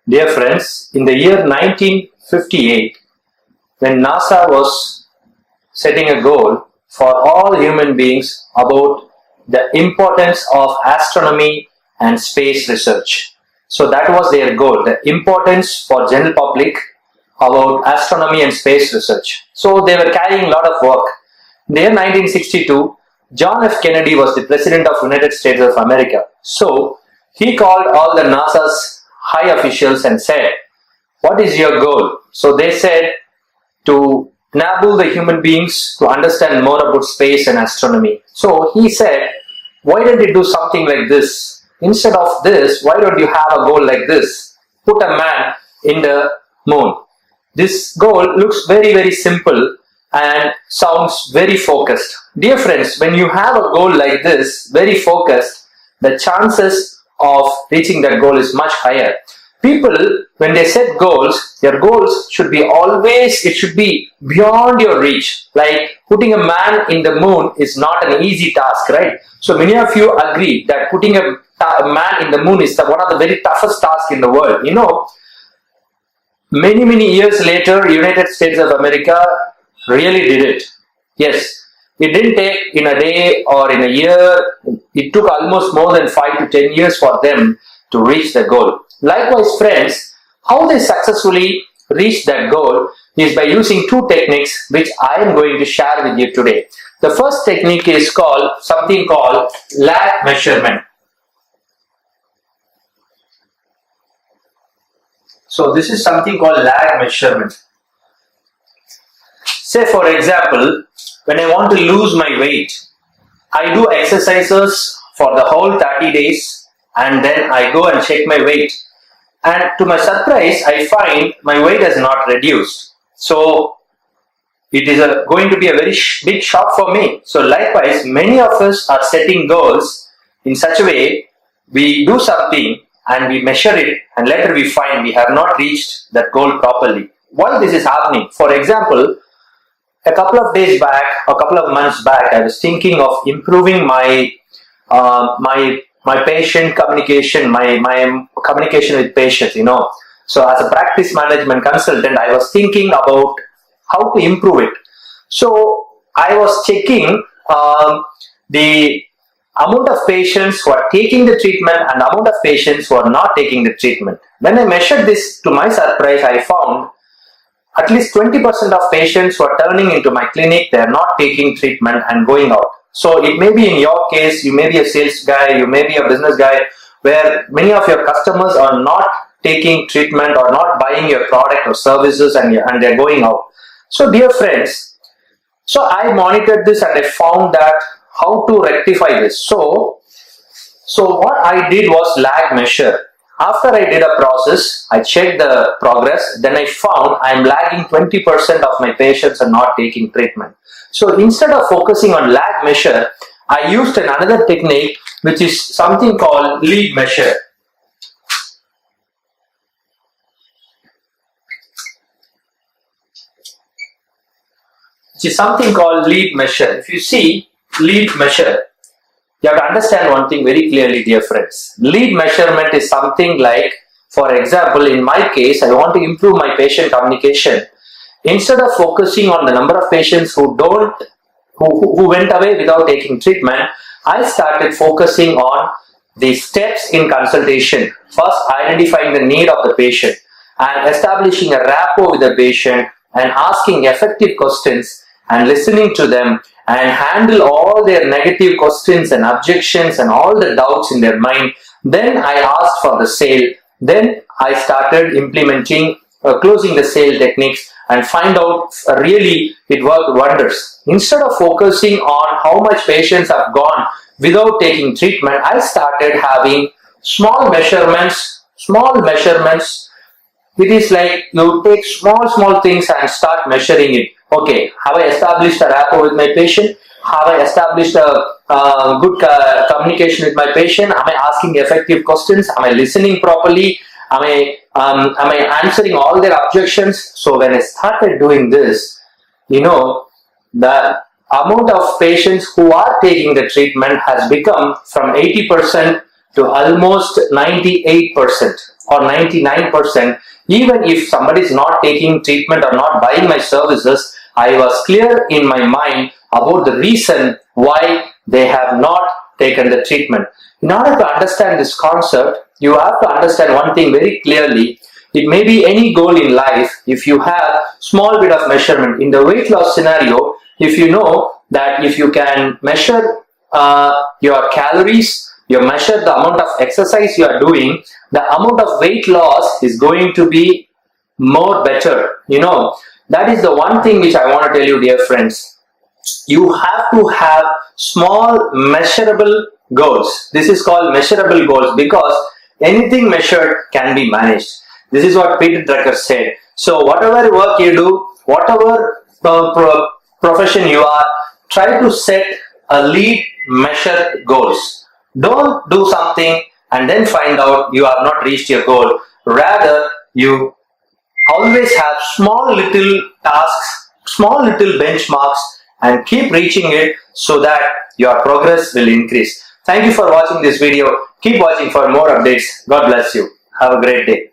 Dear friends, in the year 1958, when NASA was setting a goal for all human beings about the importance of astronomy and space research. So that was their goal, the importance for general public about astronomy and space research. So they were carrying a lot of work. In the year 1962, John F. Kennedy was the President of the United States of America. So he called all the NASA's high officials and said, what is your goal? So they said to enable the human beings to understand more about space and astronomy. So he said, why don't you do something like this? Instead of this, why don't you have a goal like this? Put a man in the moon. This goal looks very, very simple and sounds very focused. Dear friends, when you have a goal like this, very focused, the chances of reaching that goal is much higher. People, when they set goals, their goals should be always, it should be beyond your reach. Like putting a man in the moon is not an easy task, right? So many of you agree that putting a man in the moon is one of the very toughest tasks in the world. You know, many years later, United States of America really did it. Yes, it didn't take in a day or in a year. It took almost more than 5 to 10 years for them to reach the goal. Likewise, friends, how they successfully reach that goal is by using two techniques which I am going to share with you today. The first technique is something called lag measurement. So this is something called lag measurement. Say for example, when I want to lose my weight, I do exercises for the whole 30 days and then I go and check my weight. And to my surprise, I find my weight has not reduced. So it is going to be a very big shock for me. So likewise, many of us are setting goals in such a way, we do something and we measure it and later we find we have not reached that goal properly. Why this is happening? For example, a couple of days back, a couple of months back, I was thinking of improving my patient communication, my communication with patients, you know. So as a practice management consultant, I was thinking about how to improve it. So I was checking the amount of patients who are taking the treatment and the amount of patients who are not taking the treatment. When I measured this, to my surprise, I found at least 20% of patients who are turning into my clinic, they are not taking treatment and going out. So it may be in your case, you may be a sales guy, you may be a business guy, where many of your customers are not taking treatment or not buying your product or services and they're going out. So dear friends, so I monitored this and I found that how to rectify this. So what I did was lag measure. After I did a process, I checked the progress, then I found I'm lagging 20% of my patients are not taking treatment. So instead of focusing on lag measure, I used another technique which is something called lead measure. Which is something called lead measure. If you see lead measure, you have to understand one thing very clearly, dear friends. Lead measurement is something like, for example, in my case, I want to improve my patient communication. Instead of focusing on the number of patients who went away without taking treatment, I started focusing on the steps in consultation. First, identifying the need of the patient and establishing a rapport with the patient and asking effective questions and listening to them and handle all their negative questions and objections and all the doubts in their mind. Then I asked for the sale. Then I started implementing closing the sale techniques and find out really it worked wonders. Instead of focusing on how much patients have gone without taking treatment, I started having small measurements. It is like you take small things and start measuring it. Okay, have I established a rapport with my patient? Have I established a good communication with my patient? Am I asking effective questions? Am I listening properly? Am I answering all their objections? So when I started doing this, you know, the amount of patients who are taking the treatment has become from 80% to almost 98% or 99%. Even if somebody is not taking treatment or not buying my services, I was clear in my mind about the reason why they have not taken the treatment. In order to understand this concept, you have to understand one thing very clearly. It may be any goal in life. If you have small bit of measurement in the weight loss scenario, if you know that if you can measure your calories, you measure the amount of exercise you are doing, the amount of weight loss is going to be more better. That is the one thing which I want to tell you, dear friends. You have to have small measurable goals. This is called measurable goals because anything measured can be managed. This is what Peter Drucker said. So whatever work you do, whatever profession you are, try to set a lead measured goals. Don't do something and then find out you have not reached your goal. Rather, you always have small little tasks, small little benchmarks, and keep reaching it so that your progress will increase. Thank you for watching this video. Keep watching for more updates. God bless you. Have a great day.